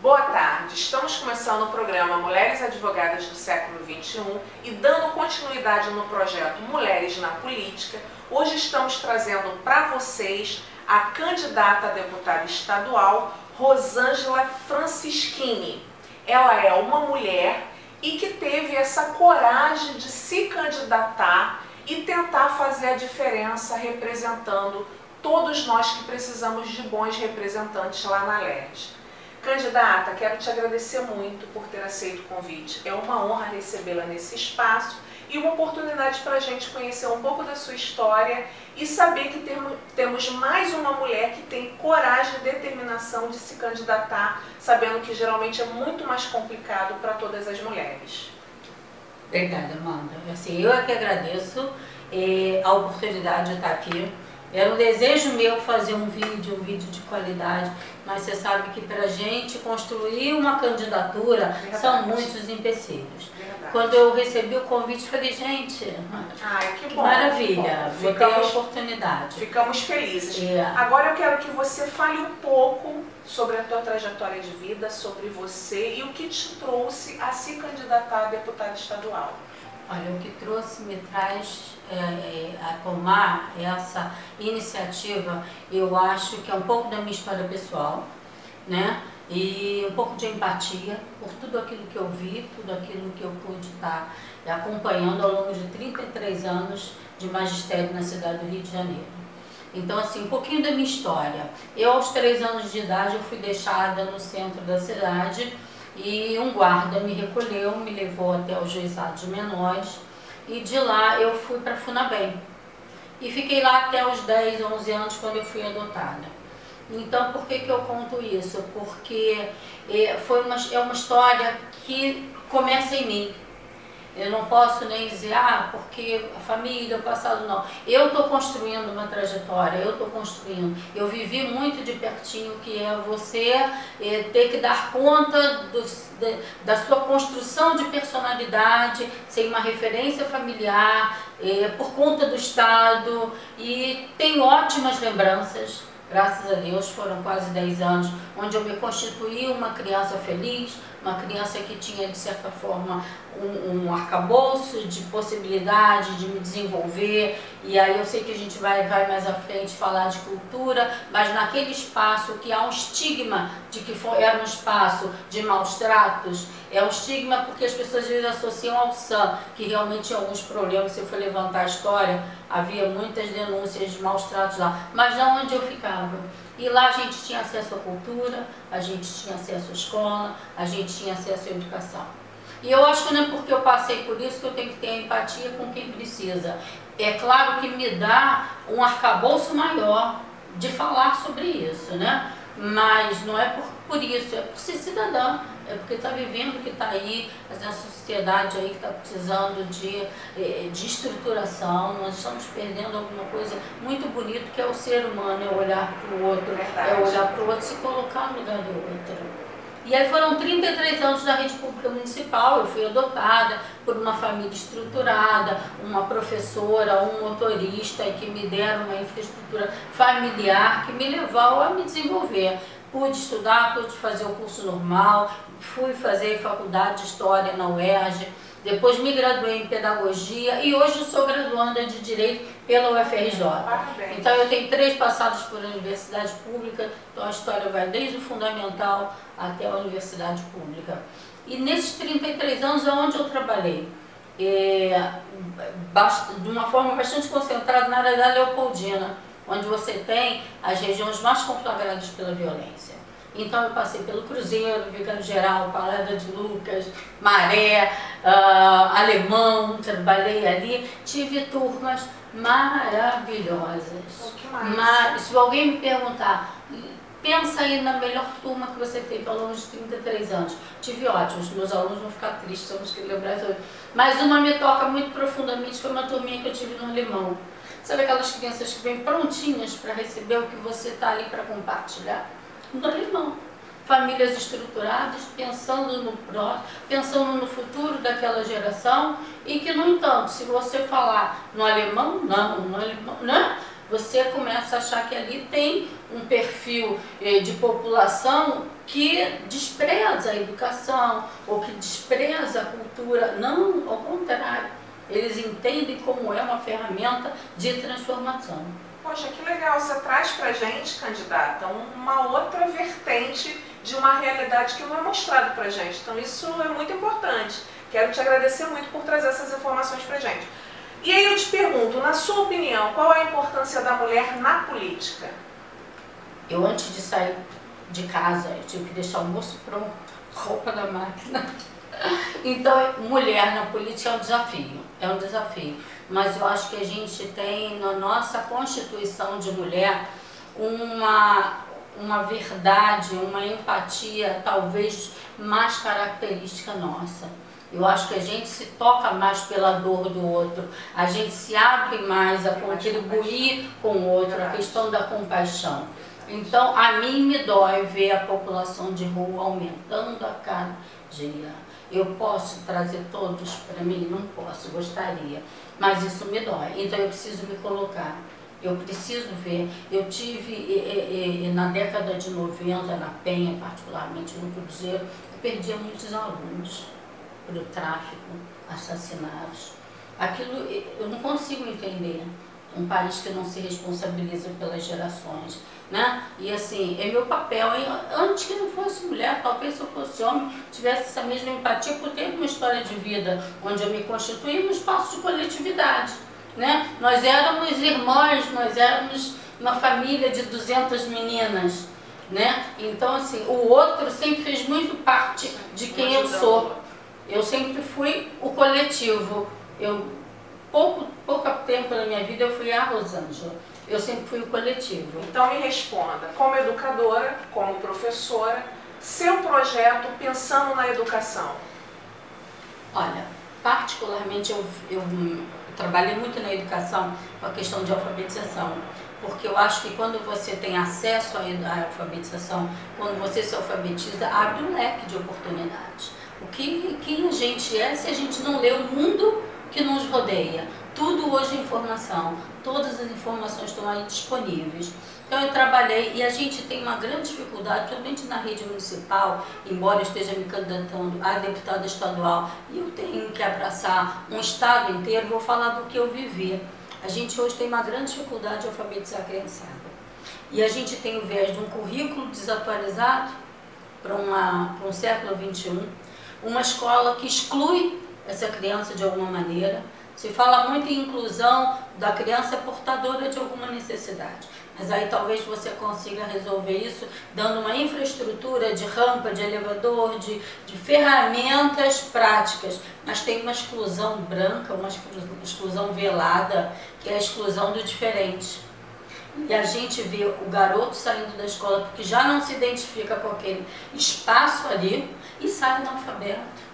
Boa tarde, estamos começando o programa Mulheres Advogadas do Século XXI e dando continuidade no projeto Mulheres na Política. Hoje estamos trazendo para vocês a candidata a deputada estadual Rosângela Francischini. Ela é uma mulher e que teve essa coragem de se candidatar e tentar fazer a diferença representando todos nós que precisamos de bons representantes lá na LERJ. Candidata, quero te agradecer muito por ter aceito o convite. É uma honra recebê-la nesse espaço e uma oportunidade para a gente conhecer um pouco da sua história e saber que temos mais uma mulher que tem coragem e determinação de se candidatar, sabendo que geralmente é muito mais complicado para todas as mulheres. Obrigada, Amanda. Assim, eu é que agradeço a oportunidade de estar aqui. Era um desejo meu fazer um vídeo de qualidade, mas você sabe que para a gente construir uma candidatura são muitos empecilhos. Quando eu recebi o convite, falei, gente, que bom, maravilha, vou ter a oportunidade. Ficamos felizes. Agora eu quero que você fale um pouco sobre a tua trajetória de vida, sobre você e o que te trouxe a se candidatar a deputada estadual. Olha, o que me traz a tomar essa iniciativa, eu acho que é um pouco da minha história pessoal, né? E um pouco de empatia por tudo aquilo que eu vi, tudo aquilo que eu pude estar acompanhando ao longo de 33 anos de magistério na cidade do Rio de Janeiro. Então, assim, um pouquinho da minha história. Eu, aos 3 anos de idade, eu fui deixada no centro da cidade e um guarda me recolheu, me levou até o juizado de menores e de lá eu fui para Funabem e fiquei lá até os 10, 11 anos quando eu fui adotada. Então, por que eu conto isso? Porque é uma história que começa em mim. Eu não posso nem dizer, porque a família, o passado, não. Eu estou construindo uma trajetória, eu estou construindo. Eu vivi muito de pertinho, que é você ter que dar conta da sua construção de personalidade, sem uma referência familiar, por conta do Estado. E tenho ótimas lembranças. Graças a Deus, foram quase 10 anos, onde eu me constituí uma criança feliz, uma criança que tinha, de certa forma, um arcabouço de possibilidade de me desenvolver. E aí eu sei que a gente vai mais à frente falar de cultura, mas naquele espaço que há um estigma de que era um espaço de maus tratos, é um estigma porque as pessoas às vezes associam ao SAM, que realmente tinha alguns problemas. Se eu for levantar a história, havia muitas denúncias de maus tratos lá, mas não onde eu ficava. E lá a gente tinha acesso à cultura, a gente tinha acesso à escola, a gente tinha acesso à educação. E eu acho que não é porque eu passei por isso que eu tenho que ter empatia com quem precisa. É claro que me dá um arcabouço maior de falar sobre isso, né? Mas não é por isso, é por ser cidadã, é porque está vivendo, que está aí, essa sociedade aí que está precisando de estruturação. Nós estamos perdendo alguma coisa muito bonita, que é o ser humano, é olhar para o outro, é olhar para o outro, se colocar no lugar do outro. E aí foram 33 anos da rede pública municipal, eu fui adotada por uma família estruturada, uma professora, um motorista, que me deram uma infraestrutura familiar que me levou a me desenvolver. Pude estudar, pude fazer o curso normal, fui fazer faculdade de História na UERJ, depois me graduei em Pedagogia e hoje eu sou graduanda de Direito pela UFRJ. Parabéns. Então eu tenho 3 passados por universidade pública, então a história vai desde o fundamental até a universidade pública. E nesses 33 anos é onde eu trabalhei, de uma forma bastante concentrada na área da Leopoldina, onde você tem as regiões mais conflagradas pela violência. Então eu passei pelo Cruzeiro, Vigário Geral, Parada de Lucas, Maré, Alemão, trabalhei ali, tive turmas maravilhosas. Mas se alguém me perguntar, pensa aí na melhor turma que você teve ao longo de 33 anos. Tive ótimos, meus alunos vão ficar tristes, somos que lembrar. Mas uma me toca muito profundamente, foi uma turminha que eu tive no Alemão. Sabe aquelas crianças que vêm prontinhas para receber o que você está ali para compartilhar? No Alemão. Famílias estruturadas, pensando no próximo, pensando no futuro daquela geração, e que, no entanto, se você falar no alemão, não, no alemão, né? você começa a achar que ali tem um perfil de população que despreza a educação ou que despreza a cultura. Não, ao contrário, eles entendem como é uma ferramenta de transformação. Poxa, que legal, você traz pra gente, candidata, uma outra vertente de uma realidade que não é mostrada pra gente. Então isso é muito importante. Quero te agradecer muito por trazer essas informações pra gente. E aí eu te pergunto, na sua opinião, qual é a importância da mulher na política? Eu, antes de sair de casa, eu tive que deixar o almoço pronto, roupa na máquina. Então, mulher na política é um desafio. Mas eu acho que a gente tem na nossa Constituição de mulher uma verdade, uma empatia talvez mais característica nossa. Eu acho que a gente se toca mais pela dor do outro, a gente se abre mais a contribuir com o outro, a questão da compaixão. Então, a mim me dói ver a população de rua aumentando a cada dia. Eu posso trazer todos para mim? Não posso, gostaria, mas isso me dói. Então, eu preciso me colocar, eu preciso ver. Eu tive, na década de 90, na Penha, particularmente no Cruzeiro, eu perdia muitos alunos para o tráfico, assassinados. Aquilo eu não consigo entender, um país que não se responsabiliza pelas gerações, né? E assim, é meu papel, antes que não fosse mulher, talvez se eu fosse homem, tivesse essa mesma empatia, por ter uma história de vida onde eu me constituí no espaço de coletividade, né? Nós éramos irmãs, nós éramos uma família de 200 meninas, né? Então assim, o outro sempre fez muito parte de quem eu sou. Eu sempre fui o coletivo. Pouco tempo na minha vida eu fui a Rosângela. Eu sempre fui o coletivo. Então me responda, como educadora, como professora, seu projeto pensando na educação? Olha, particularmente eu trabalhei muito na educação com a questão de alfabetização, porque eu acho que quando você tem acesso à alfabetização, quando você se alfabetiza, abre um leque de oportunidades. Quem a gente é se a gente não lê o mundo que nos rodeia? Tudo hoje é informação, todas as informações estão aí disponíveis. Então eu trabalhei e a gente tem uma grande dificuldade, principalmente na rede municipal, embora eu esteja me candidatando a deputada estadual e eu tenho que abraçar um estado inteiro, vou falar do que eu vivi. A gente hoje tem uma grande dificuldade de alfabetizar a criançada. E a gente tem o viés de um currículo desatualizado para um século XXI, uma escola que exclui essa criança de alguma maneira. Se fala muito em inclusão da criança portadora de alguma necessidade, mas aí talvez você consiga resolver isso dando uma infraestrutura de rampa, de elevador, de ferramentas práticas, mas tem uma exclusão branca, uma exclusão velada, que é a exclusão do diferente. E a gente vê o garoto saindo da escola porque já não se identifica com aquele espaço ali e sai analfabeto.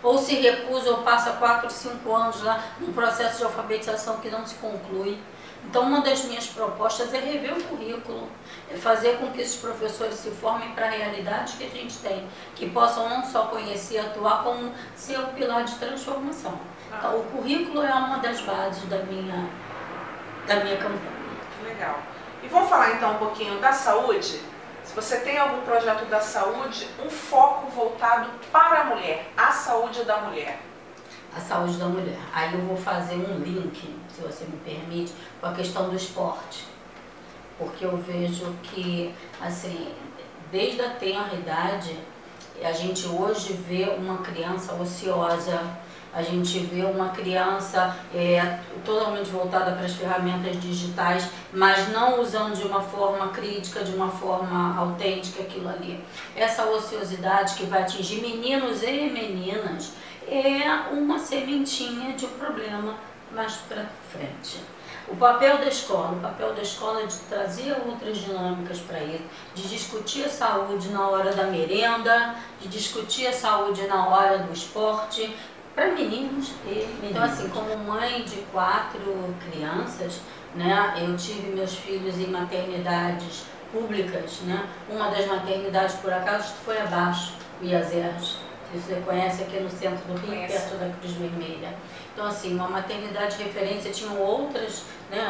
Ou se recusa ou passa 4, 5 anos lá num processo de alfabetização que não se conclui. Então uma das minhas propostas é rever o currículo, é fazer com que esses professores se formem para a realidade que a gente tem, que possam não só conhecer e atuar, como ser o pilar de transformação. Então o currículo é uma das bases da minha campanha. Legal. E vamos falar então um pouquinho da saúde? Se você tem algum projeto da saúde, um foco voltado para a mulher, a saúde da mulher. A saúde da mulher. Aí eu vou fazer um link, se você me permite, com a questão do esporte. Porque eu vejo que, assim, desde a tenra idade, a gente hoje vê uma criança ociosa, a gente vê uma criança totalmente voltada para as ferramentas digitais, mas não usando de uma forma crítica, de uma forma autêntica aquilo ali. Essa ociosidade que vai atingir meninos e meninas é uma sementinha de um problema mais para frente. O papel da escola é de trazer outras dinâmicas para isso, de discutir a saúde na hora da merenda, de discutir a saúde na hora do esporte, para meninos e meninas. Então, assim, como mãe de 4 crianças, né, eu tive meus filhos em maternidades públicas, né? Uma das maternidades, por acaso, foi abaixo, o Iazerras, que você conhece aqui no centro do Rio, perto da Cruz Vermelha. Então, assim, uma maternidade de referência, tinham outras, né,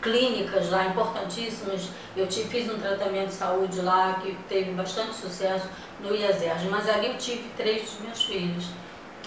clínicas lá importantíssimas. Eu fiz um tratamento de saúde lá que teve bastante sucesso no IESERJ, mas ali eu tive 3 dos meus filhos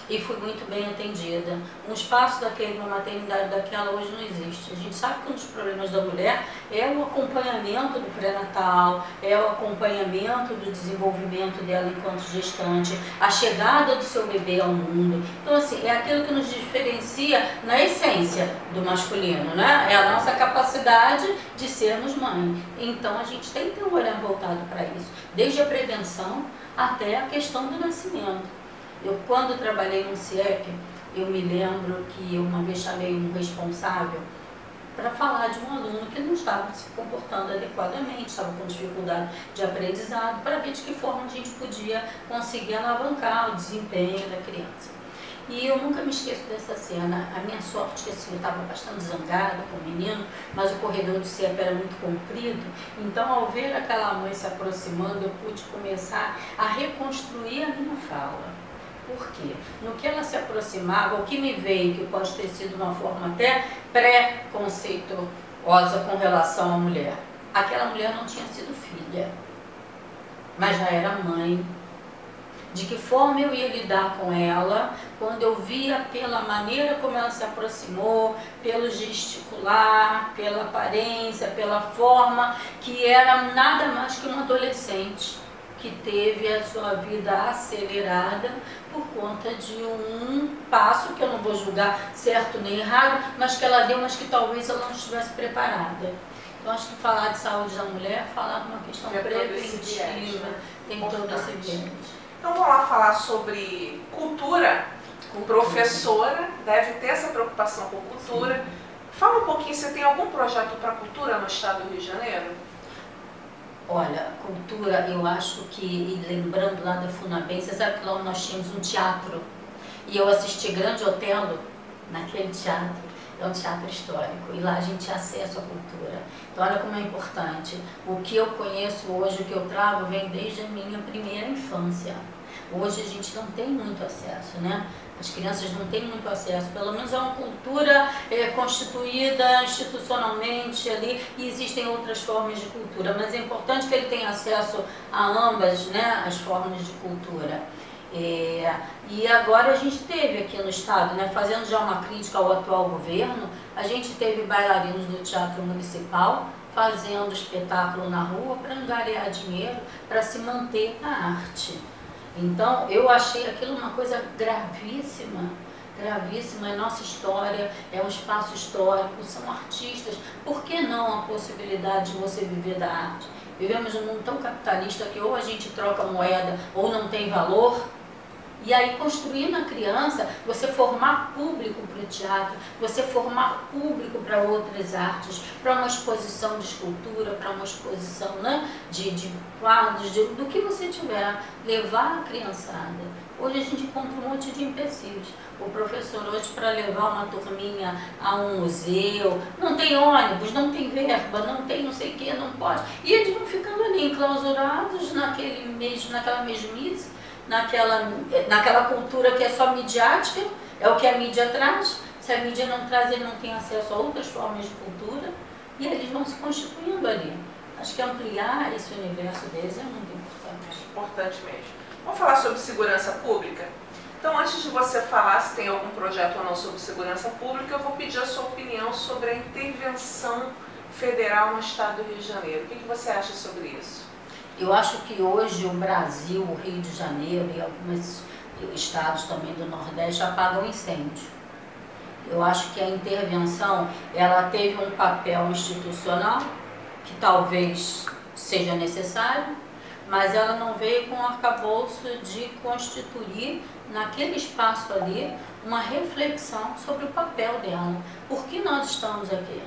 e fui muito bem atendida. Um espaço daquele, uma maternidade daquela hoje não existe. A gente sabe que um dos problemas da mulher é o acompanhamento do pré-natal, é o acompanhamento do desenvolvimento dela enquanto gestante, a chegada do seu bebê ao mundo. Então, assim, é aquilo que nos diferencia na essência do masculino, né? É a nossa capacidade de sermos mãe. Então, a gente tem que ter um olhar voltado para isso, desde a prevenção até a questão do nascimento. Eu, quando trabalhei no CIEP, eu me lembro que eu uma vez chamei um responsável para falar de um aluno que não estava se comportando adequadamente, estava com dificuldade de aprendizado, para ver de que forma a gente podia conseguir alavancar o desempenho da criança. E eu nunca me esqueço dessa cena. A minha sorte é que assim, eu estava bastante zangada com o menino, mas o corredor do CIEP era muito comprido, então ao ver aquela mãe se aproximando, eu pude começar a reconstruir a minha fala. Por quê? No que ela se aproximava, o que me veio, que pode ter sido uma forma até pré-conceituosa com relação à mulher. Aquela mulher não tinha sido filha, mas já era mãe. De que forma eu ia lidar com ela, quando eu via pela maneira como ela se aproximou, pelo gesticular, pela aparência, pela forma, que era nada mais que uma adolescente que teve a sua vida acelerada por conta de um passo que eu não vou julgar certo nem errado, mas que ela deu, mas que talvez ela não estivesse preparada. Eu acho que falar de saúde da mulher é falar de uma questão preventiva, tem todo esse viés. Então vamos lá falar sobre cultura. Professora deve ter essa preocupação com cultura. Sim. Fala um pouquinho, você tem algum projeto para cultura no estado do Rio de Janeiro? Olha, cultura, eu acho que, e lembrando lá da FUNABEM, você sabe que lá nós tínhamos um teatro, e eu assisti Grande Otelo naquele teatro, é um teatro histórico, e lá a gente tinha acesso à cultura. Então olha como é importante, o que eu conheço hoje, o que eu trago, vem desde a minha primeira infância. Hoje a gente não tem muito acesso, né? As crianças não têm muito acesso, pelo menos é uma cultura constituída institucionalmente ali, e existem outras formas de cultura, mas é importante que ele tenha acesso a ambas, né, as formas de cultura. E agora a gente teve aqui no estado, né, fazendo já uma crítica ao atual governo, a gente teve bailarinos do Teatro Municipal fazendo espetáculo na rua para angariar dinheiro, para se manter na arte. Então, eu achei aquilo uma coisa gravíssima, gravíssima, é nossa história, é um espaço histórico, são artistas, por que não a possibilidade de você viver da arte? Vivemos num mundo tão capitalista que ou a gente troca moeda ou não tem valor. E aí, construir na criança, você formar público para o teatro, você formar público para outras artes, para uma exposição de escultura, para uma exposição, né, de quadros, do que você tiver, levar a criançada. Hoje a gente encontra um monte de empecilhos. O professor hoje, para levar uma turminha a um museu, não tem ônibus, não tem verba, não tem não sei o que, não pode. E eles vão ficando ali enclausurados naquela mesmice, naquela cultura que é só midiática, é o que a mídia traz. Se a mídia não traz, ele não tem acesso a outras formas de cultura, e eles vão se constituindo ali. Acho que ampliar esse universo deles é muito importante. É importante mesmo. Vamos falar sobre segurança pública? Então, antes de você falar se tem algum projeto ou não sobre segurança pública, eu vou pedir a sua opinião sobre a intervenção federal no estado do Rio de Janeiro. O que você acha sobre isso? Eu acho que hoje o Brasil, o Rio de Janeiro e alguns estados também do Nordeste apagam incêndio. Eu acho que a intervenção, ela teve um papel institucional, que talvez seja necessário, mas ela não veio com o arcabouço de constituir naquele espaço ali uma reflexão sobre o papel dela. Por que nós estamos aqui?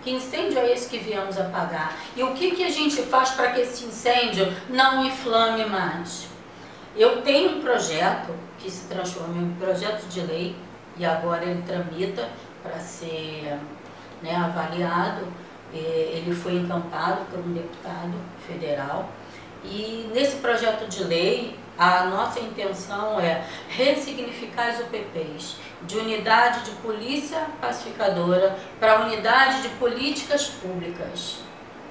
Que incêndio é esse que viemos apagar? E o que a gente faz para que esse incêndio não inflame mais? Eu tenho um projeto que se transformou em projeto de lei e agora ele tramita para ser, né, avaliado. Ele foi encampado por um deputado federal e nesse projeto de lei A nossa intenção é ressignificar as UPPs de unidade de polícia pacificadora para unidade de políticas públicas.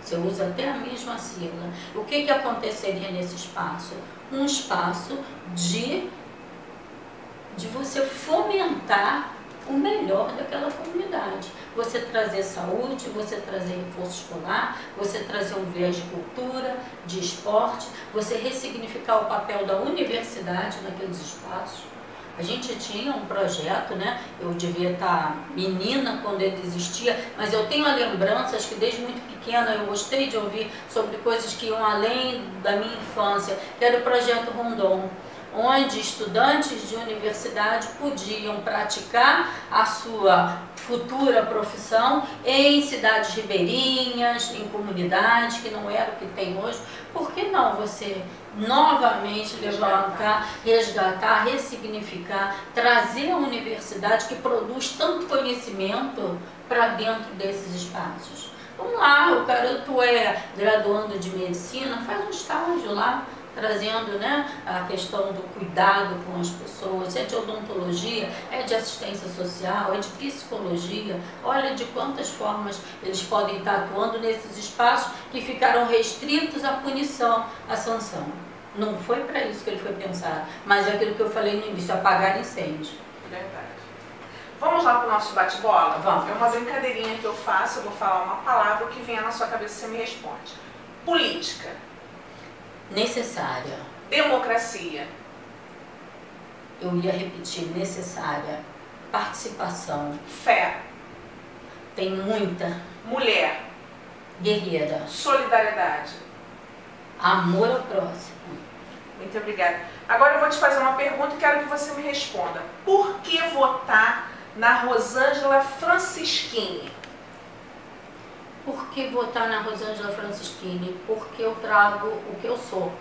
Você usa até a mesma sigla. O que aconteceria nesse espaço? Um espaço de você fomentar o melhor daquela comunidade. Você trazer saúde, você trazer reforço escolar, você trazer um viés de cultura, de esporte, você ressignificar o papel da universidade naqueles espaços. A gente tinha um projeto, né? Eu devia estar menina quando ele existia, mas eu tenho lembranças que desde muito pequena eu gostei de ouvir sobre coisas que iam além da minha infância, que era o projeto Rondon, onde estudantes de universidade podiam praticar a sua futura profissão em cidades ribeirinhas, em comunidades, que não era o que tem hoje. Por que não você novamente levantar, resgatar, ressignificar, trazer a universidade que produz tanto conhecimento para dentro desses espaços? Vamos lá, o garoto é graduando de medicina, faz um estágio lá, trazendo, né, a questão do cuidado com as pessoas, é de odontologia, é de assistência social, é de psicologia. Olha de quantas formas eles podem estar atuando nesses espaços que ficaram restritos à punição, à sanção. Não foi para isso que ele foi pensado, mas é aquilo que eu falei no início, apagar incêndio. Verdade. Vamos lá para o nosso bate-bola? Vamos. É uma brincadeirinha que eu faço, eu vou falar uma palavra, o que vier na sua cabeça você me responde. Política. Necessária. Democracia. Eu ia repetir, necessária. Participação. Fé. Tem muita. Mulher. Guerreira. Solidariedade. Amor ao próximo. Muito obrigada. Agora eu vou te fazer uma pergunta e quero que você me responda. Por que votar na Rosângela Francischini? Por que votar na Rosângela Francischini? Porque eu trago o que eu sou.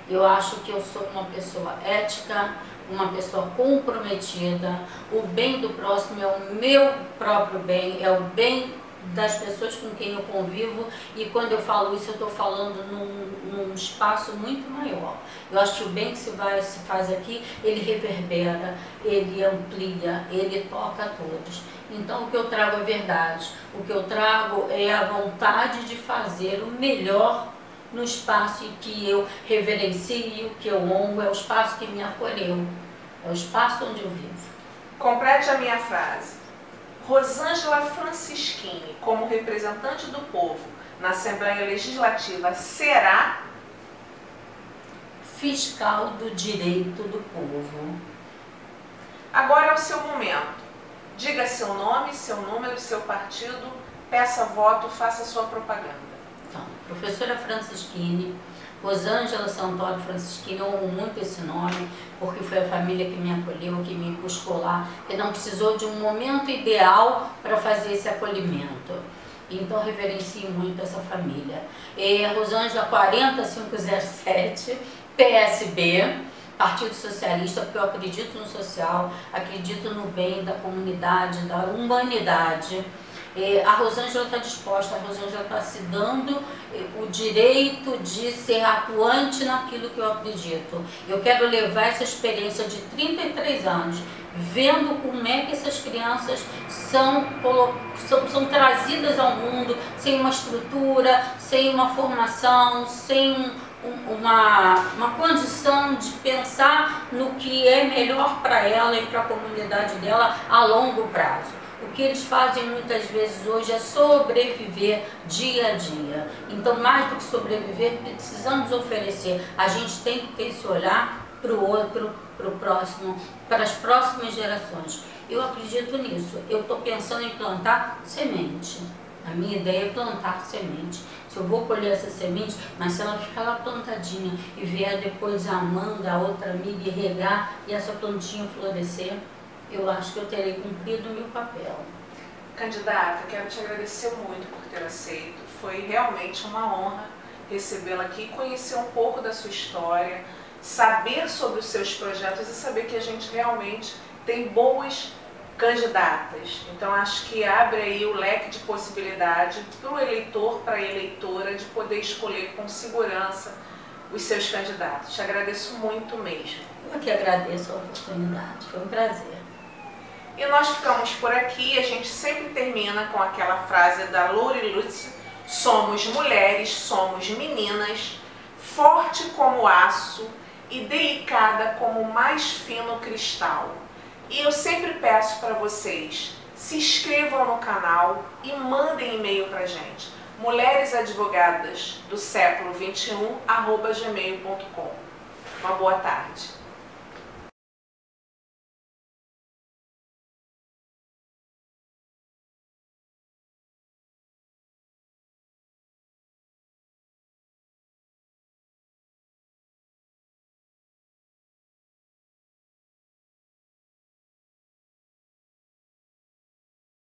Eu acho que eu sou uma pessoa ética, uma pessoa comprometida. O bem do próximo é o meu próprio bem, é o bem das pessoas com quem eu convivo, e quando eu falo isso eu estou falando num espaço muito maior. Eu acho que o bem que se faz aqui, ele reverbera, ele amplia, ele toca a todos. Então o que eu trago é verdade, o que eu trago é a vontade de fazer o melhor no espaço em que eu reverencio, que eu honro, é o espaço que me acolheu, é o espaço onde eu vivo. Complete a minha frase. Rosângela Francischini, como representante do povo na Assembleia Legislativa, será fiscal do direito do povo. Agora é o seu momento. Diga seu nome, seu número, seu partido, peça voto, faça sua propaganda. Então, professora Francischini, Rosângela Santoro Francischini, eu amo muito esse nome, porque foi a família que me acolheu, que me buscou lá, que não precisou de um momento ideal para fazer esse acolhimento. Então, reverencio muito essa família. Rosângela 40507, PSB, Partido Socialista, porque eu acredito no social, acredito no bem da comunidade, da humanidade. A Rosângela está disposta, a Rosângela está se dando o direito de ser atuante naquilo que eu acredito. Eu quero levar essa experiência de 33 anos, vendo como é que essas crianças são trazidas ao mundo sem uma estrutura, sem uma formação, sem uma condição de pensar no que é melhor para ela e para a comunidade dela a longo prazo. O que eles fazem muitas vezes hoje é sobreviver dia a dia. Então, mais do que sobreviver, precisamos oferecer. A gente tem que ter esse olhar para o outro, para o próximo, para as próximas gerações. Eu acredito nisso. Eu estou pensando em plantar semente. A minha ideia é plantar semente. Se eu vou colher essa semente, mas se ela ficar lá plantadinha e vier depois a Amanda, a outra amiga, e regar e essa plantinha florescer, eu acho que eu terei cumprido o meu papel. Candidata, quero te agradecer muito por ter aceito. Foi realmente uma honra recebê-la aqui, conhecer um pouco da sua história, saber sobre os seus projetos e saber que a gente realmente tem boas candidatas. Então acho que abre aí o leque de possibilidade para o eleitor, para a eleitora, de poder escolher com segurança os seus candidatos. Te agradeço muito mesmo. Eu que agradeço a oportunidade, foi um prazer. E nós ficamos por aqui. A gente sempre termina com aquela frase da Lori Lutz: somos mulheres, somos meninas, forte como aço e delicada como o mais fino cristal. E eu sempre peço para vocês, se inscrevam no canal e mandem e-mail para a gente. mulheresadvogadas do século 21 @gmail.com. Uma boa tarde.